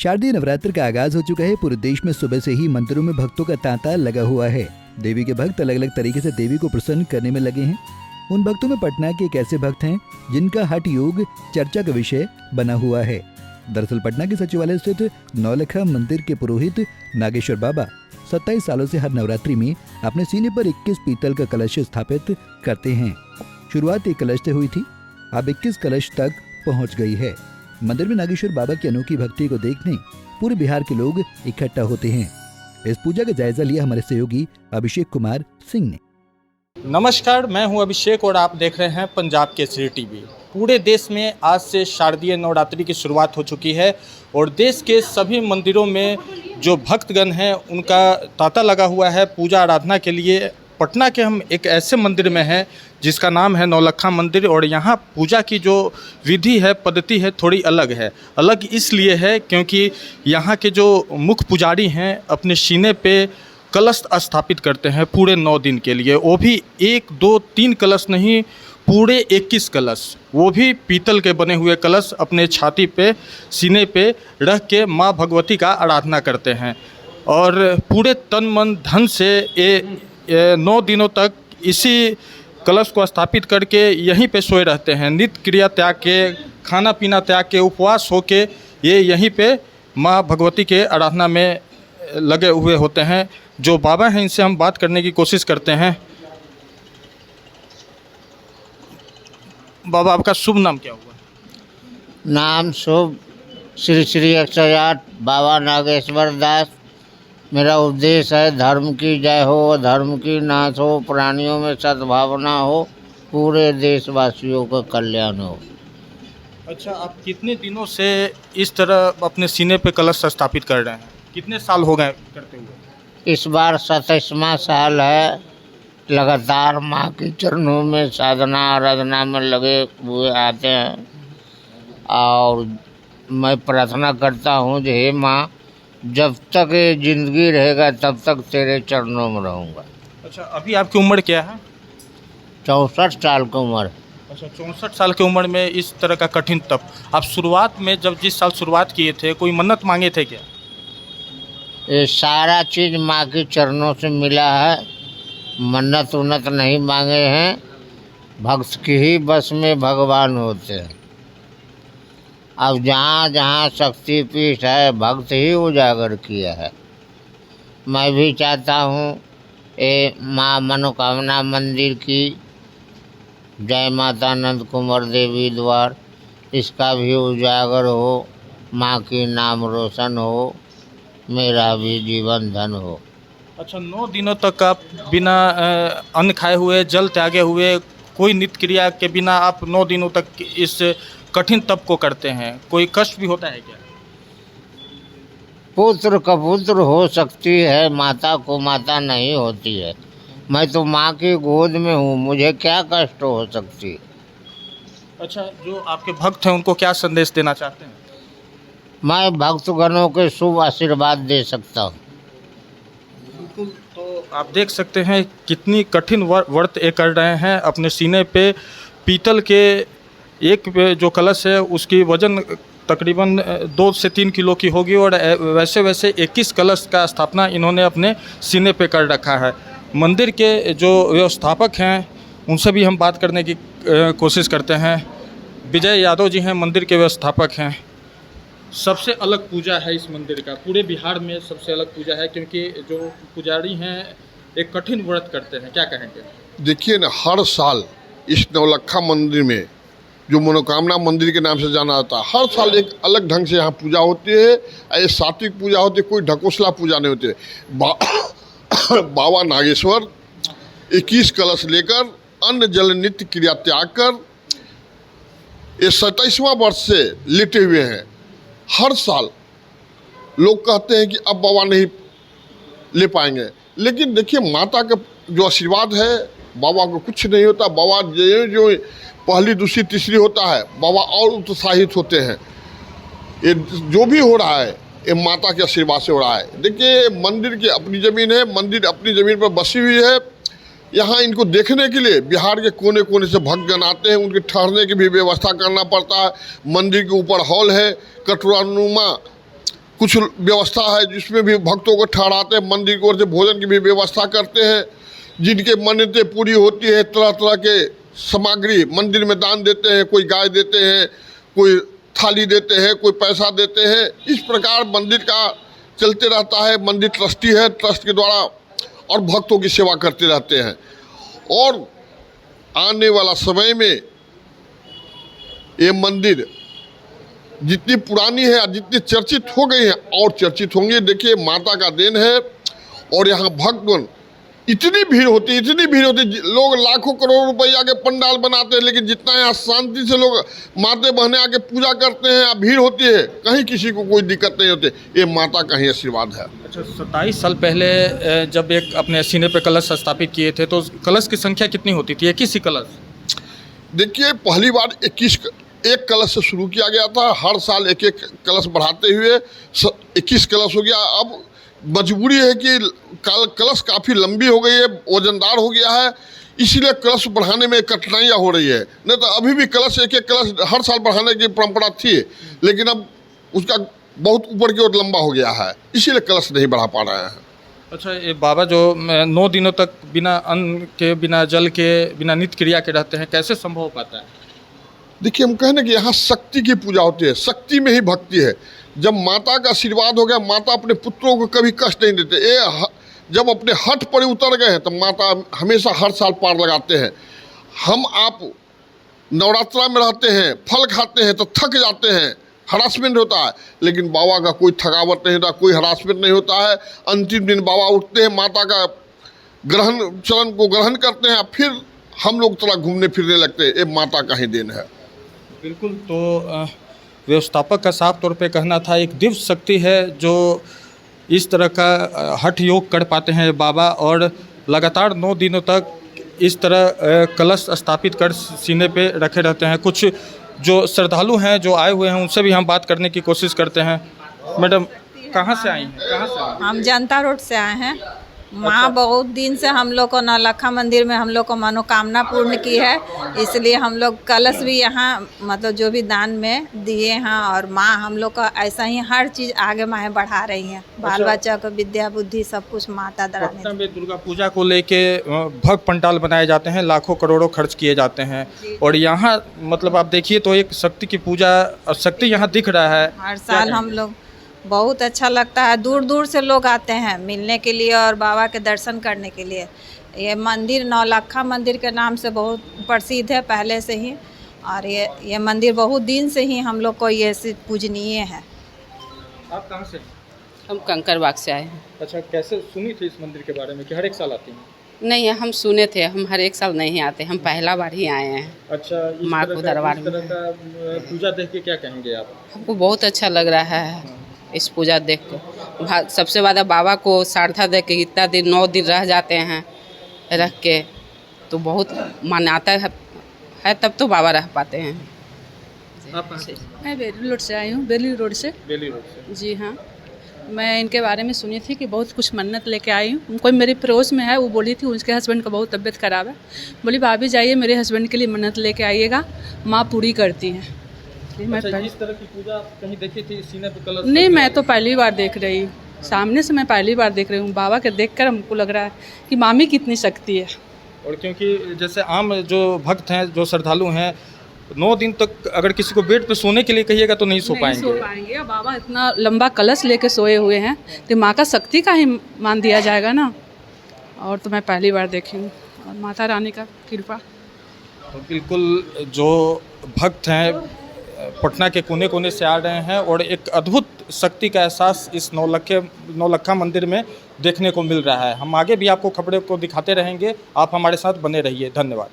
शारदीय नवरात्र का आगाज हो चुका है। पूरे देश में सुबह से ही मंदिरों में भक्तों का तांता लगा हुआ है। देवी के भक्त अलग अलग तरीके से देवी को प्रसन्न करने में लगे हैं। उन भक्तों में पटना के एक ऐसे भक्त हैं जिनका हठ योग चर्चा का विषय बना हुआ है। दरअसल पटना के सचिवालय स्थित नौलखा मंदिर के पुरोहित नागेश्वर बाबा 27 सालों से हर नवरात्रि में अपने सीने पर 21 पीतल का कलश स्थापित करते हैं। शुरुआत एक कलश से हुई थी, अब 21 कलश तक पहुंच गई है। मंदिर में नागेश्वर बाबा की अनोखी भक्ति को देखने पूरे बिहार के लोग इकट्ठा होते हैं। इस पूजा का जायजा लिया हमारे सहयोगी अभिषेक कुमार सिंह ने। नमस्कार, मैं हूं अभिषेक और आप देख रहे हैं पंजाब केसरी टीवी। पूरे देश में आज से शारदीय नवरात्रि की शुरुआत हो चुकी है और देश के सभी मंदिरों में जो भक्तगण हैं उनका तांता लगा हुआ है पूजा आराधना के लिए। पटना के हम एक ऐसे मंदिर में हैं जिसका नाम है नौलखा मंदिर और यहाँ पूजा की जो विधि है, पद्धति है, थोड़ी अलग है। अलग इसलिए है क्योंकि यहाँ के जो मुख्य पुजारी हैं अपने सीने पे कलश स्थापित करते हैं पूरे 9 दिन के लिए। वो भी 1, 2, 3 कलश नहीं, पूरे 21 कलश, वो भी पीतल के बने हुए कलश अपने छाती पे, सीने पे रख के माँ भगवती का आराधना करते हैं और पूरे तन मन धन से ये 9 दिनों तक इसी कलश को स्थापित करके यहीं पे सोए रहते हैं। नित्य क्रिया त्याग के, खाना पीना त्याग के, उपवास होके ये यहीं पे माँ भगवती के आराधना में लगे हुए होते हैं। जो बाबा हैं इनसे हम बात करने की कोशिश करते हैं। बाबा, आपका शुभ नाम क्या हुआ? नाम शुभ श्री श्री 108 बाबा नागेश्वर दास। मेरा उद्देश्य है धर्म की जय हो, धर्म की नाश हो, प्राणियों में सद्भावना हो, पूरे देशवासियों का कल्याण हो। अच्छा, आप कितने दिनों से इस तरह अपने सीने पे कलश स्थापित कर रहे हैं? कितने साल हो गए करते हुए? इस बार 27वां साल है। लगातार माँ के चरणों में साधना आराधना में लगे हुए आते हैं और मैं प्रार्थना करता हूँ कि हे माँ, जब तक ये जिंदगी रहेगा तब तक तेरे चरणों में रहूँगा। अच्छा, अभी आपकी उम्र क्या है? 64 साल की उम्र। अच्छा, 64 साल की उम्र में इस तरह का कठिन तप। आप शुरुआत में जब जिस साल शुरुआत किए थे कोई मन्नत मांगे थे क्या? ये सारा चीज़ माँ के चरणों से मिला है, मन्नत उन्नत नहीं मांगे हैं। भक्त की ही बस में भगवान होते हैं। अब जहाँ जहाँ शक्तिपीठ है भक्त ही उजागर किया है। मैं भी चाहता हूँ ये माँ मनोकामना मंदिर की जय माता नंद कुमार देवी द्वार, इसका भी उजागर हो, माँ की नाम रोशन हो, मेरा भी जीवन धन हो। अच्छा, 9 दिनों तक आप बिना अन्न खाए हुए, जल त्यागे हुए, कोई नित्य क्रिया के बिना आप 9 दिनों तक इस कठिन तप को करते हैं। कोई कष्ट भी होता है क्या? पुत्र का पुत्र हो सकती है, माता को माता नहीं होती है। मैं तो माँ की गोद में हूँ, मुझे क्या कष्ट हो सकती। अच्छा, जो आपके भक्त हैं उनको क्या संदेश देना चाहते हैं? मैं भक्तगणों के शुभ आशीर्वाद दे सकता हूँ। बिल्कुल, तो आप देख सकते हैं कितनी कठिन व्रत ये कर रहे हैं। अपने सीने पे पीतल के एक जो कलश है उसकी वजन तकरीबन 2 से 3 किलो की होगी और वैसे 21 कलश का स्थापना इन्होंने अपने सीने पे कर रखा है। मंदिर के जो व्यवस्थापक हैं उनसे भी हम बात करने की कोशिश करते हैं। विजय यादव जी हैं, मंदिर के व्यवस्थापक हैं। सबसे अलग पूजा है इस मंदिर का, पूरे बिहार में सबसे अलग पूजा है क्योंकि जो पुजारी हैं एक कठिन व्रत करते हैं। क्या कहेंगे? देखिए ना, हर साल इस नौलखा मंदिर में जो मनोकामना मंदिर के नाम से जाना जाता है, हर साल एक अलग ढंग से यहाँ पूजा होती है। ये सात्विक पूजा होती है, कोई ढकोसला पूजा नहीं होती है। बाबा नागेश्वर 21 कलश लेकर अन्न जल नित्य क्रिया त्याग कर ये 27वां वर्ष से लेटे हुए हैं। हर साल लोग कहते हैं कि अब बाबा नहीं ले पाएंगे, लेकिन देखिए माता का जो आशीर्वाद है, बाबा को कुछ नहीं होता। बाबा जो पहली दूसरी तीसरी होता है, बाबा और उत्साहित होते हैं। ये जो भी हो रहा है ये माता के आशीर्वाद से हो रहा है। देखिए, मंदिर की अपनी ज़मीन है, मंदिर अपनी ज़मीन पर बसी हुई है। यहाँ इनको देखने के लिए बिहार के कोने कोने से भक्तगण आते हैं। उनके ठहरने की भी व्यवस्था करना पड़ता है। मंदिर के ऊपर हॉल है, कटोरानुमा कुछ व्यवस्था है जिसमें भी भक्तों को ठहराते हैं, मंदिर की ओर से भोजन की भी व्यवस्था करते हैं। जिनके मन्नतें पूरी होती है तरह तरह के सामग्री मंदिर में दान देते हैं, कोई गाय देते हैं, कोई थाली देते हैं, कोई पैसा देते हैं। इस प्रकार मंदिर का चलते रहता है। मंदिर ट्रस्टी है, ट्रस्ट के द्वारा और भक्तों की सेवा करते रहते हैं। और आने वाला समय में ये मंदिर जितनी पुरानी है, जितनी चर्चित हो गई है और चर्चित होंगी। देखिए माता का देन है और यहाँ भक्तगण इतनी भीड़ होती है, लोग लाखों करोड़ रुपया के पंडाल बनाते हैं, लेकिन जितना यहाँ शांति से लोग माते बहने आके पूजा करते हैं, भीड़ होती है, कहीं किसी को कोई दिक्कत नहीं होती। ये माता का ही आशीर्वाद है। अच्छा, 27 साल पहले जब एक अपने सीने पे कलश स्थापित किए थे तो कलश की संख्या कितनी होती थी? 21 ही कलश? देखिए पहली बार 21 कलश से शुरू किया गया था। हर साल एक एक कलश बढ़ाते हुए 21 कलश हो गया। अब मजबूरी है कि कलश काफ़ी लंबी हो गई है, वजनदार हो गया है, इसीलिए कलश बढ़ाने में कठिनाइयाँ हो रही है। नहीं तो अभी भी कलश एक एक कलश हर साल बढ़ाने की परंपरा थी, लेकिन अब उसका बहुत ऊपर की ओर लंबा हो गया है, इसीलिए कलश नहीं बढ़ा पा रहे हैं। अच्छा, ये बाबा जो 9 दिनों तक बिना अन्न के, बिना जल के, बिना नित्य क्रिया के रहते हैं, कैसे संभव हो पाता है? देखिए हम कहने कि यहाँ शक्ति की पूजा होती है, शक्ति में ही भक्ति है। जब माता का आशीर्वाद हो गया, माता अपने पुत्रों को कभी कष्ट नहीं देते। जब अपने हठ पर उतर गए हैं तो माता हमेशा हर साल पार लगाते हैं। हम आप नवरात्रा में रहते हैं, फल खाते हैं तो थक जाते हैं, हरासमेंट होता है, लेकिन बाबा का कोई थकावट नहीं होता, कोई हरासमेंट नहीं होता है। अंतिम दिन बाबा उठते हैं, माता का चरण को ग्रहण करते हैं, फिर हम लोग थोड़ा घूमने फिरने लगते हैं। ये माता का ही देन है। बिल्कुल। तो व्यवस्थापक का साफ तौर पे कहना था, एक दिव्य शक्ति है जो इस तरह का हठ योग कर पाते हैं बाबा, और लगातार 9 दिनों तक इस तरह कलश स्थापित कर सीने पे रखे रहते हैं। कुछ जो श्रद्धालु हैं जो आए हुए हैं उनसे भी हम बात करने की कोशिश करते हैं। मैडम, कहाँ से आई हैं? कहाँ से आई हैं? हम जनता रोड से आए हैं। वहाँ बहुत दिन से हम लोग को नौलखा मंदिर में हम लोग को मनोकामना पूर्ण की है, इसलिए हम लोग कलश भी यहाँ मतलब जो भी दान में दिए हैं, और माँ हम लोग का ऐसा ही हर चीज़ आगे माँ बढ़ा रही हैं। बाल बच्चा को विद्या बुद्धि सब कुछ माता दराने। पटना में दुर्गा पूजा को लेके भव्य पंडाल बनाए जाते हैं, लाखों करोड़ों खर्च किए जाते हैं, और यहाँ मतलब आप देखिए तो एक शक्ति की पूजा, शक्ति यहाँ दिख रहा है। हर साल हम लोग बहुत अच्छा लगता है, दूर दूर से लोग आते हैं मिलने के लिए और बाबा के दर्शन करने के लिए। ये मंदिर नौलखा मंदिर के नाम से बहुत प्रसिद्ध है पहले से ही, और ये मंदिर बहुत दिन से ही हम लोग को ये पूजनीय है। आप कहाँ से? हम कंकरबाग से आए हैं। अच्छा, कैसे सुनी थी इस मंदिर के बारे में कि हर एक साल आती हैं? नहीं, हम सुने थे, हम हर एक साल नहीं आते, हम पहला बार ही आए हैं। अच्छा, माँ को दरबार में इस तरह का पूजा देख के क्या कहेंगे आप? हमको बहुत अच्छा लग रहा है इस पूजा देख को। सबसे ज़्यादा बाबा को श्रद्धा दे के इतना दिन 9 दिन रह जाते हैं, रख के तो बहुत मान्यता है, तब तो बाबा रह पाते हैं। आप कहाँ से? मैं बेली रोड से आई हूँ। बेली रोड से। बेली रोड से? जी हाँ, मैं इनके बारे में सुनी थी कि बहुत कुछ मन्नत लेके आई हूँ। कोई मेरे पड़ोस में है, वो बोली थी उसके हस्बैंड का बहुत तबीयत खराब है, बोली भाभी जाइए मेरे हस्बैंड के लिए मन्नत लेके आइएगा, माँ पूरी करती हैं। अच्छा, इस तरह की पूजा कहीं देखी थी सीने पे कलश? नहीं, मैं तो पहली बार देख रही हूँ, सामने से मैं पहली बार देख रही हूँ। बाबा के देखकर हमको लग रहा है कि मामी कितनी शक्ति है। और क्योंकि जैसे आम जो भक्त हैं, जो श्रद्धालु हैं, 9 दिन तक अगर किसी को बेड पे सोने के लिए कहिएगा तो नहीं सो पाएंगे। अब बाबा इतना लंबा कलश लेके सोए हुए हैं तो माँ का शक्ति का ही मान दिया जाएगा ना। और तो मैं पहली बार देखी हूँ, और माता रानी का कृपा। बिल्कुल, जो भक्त हैं पटना के कोने कोने से आ रहे हैं, और एक अद्भुत शक्ति का एहसास इस नौलखा मंदिर में देखने को मिल रहा है। हम आगे भी आपको खबरों को दिखाते रहेंगे, आप हमारे साथ बने रहिए। धन्यवाद।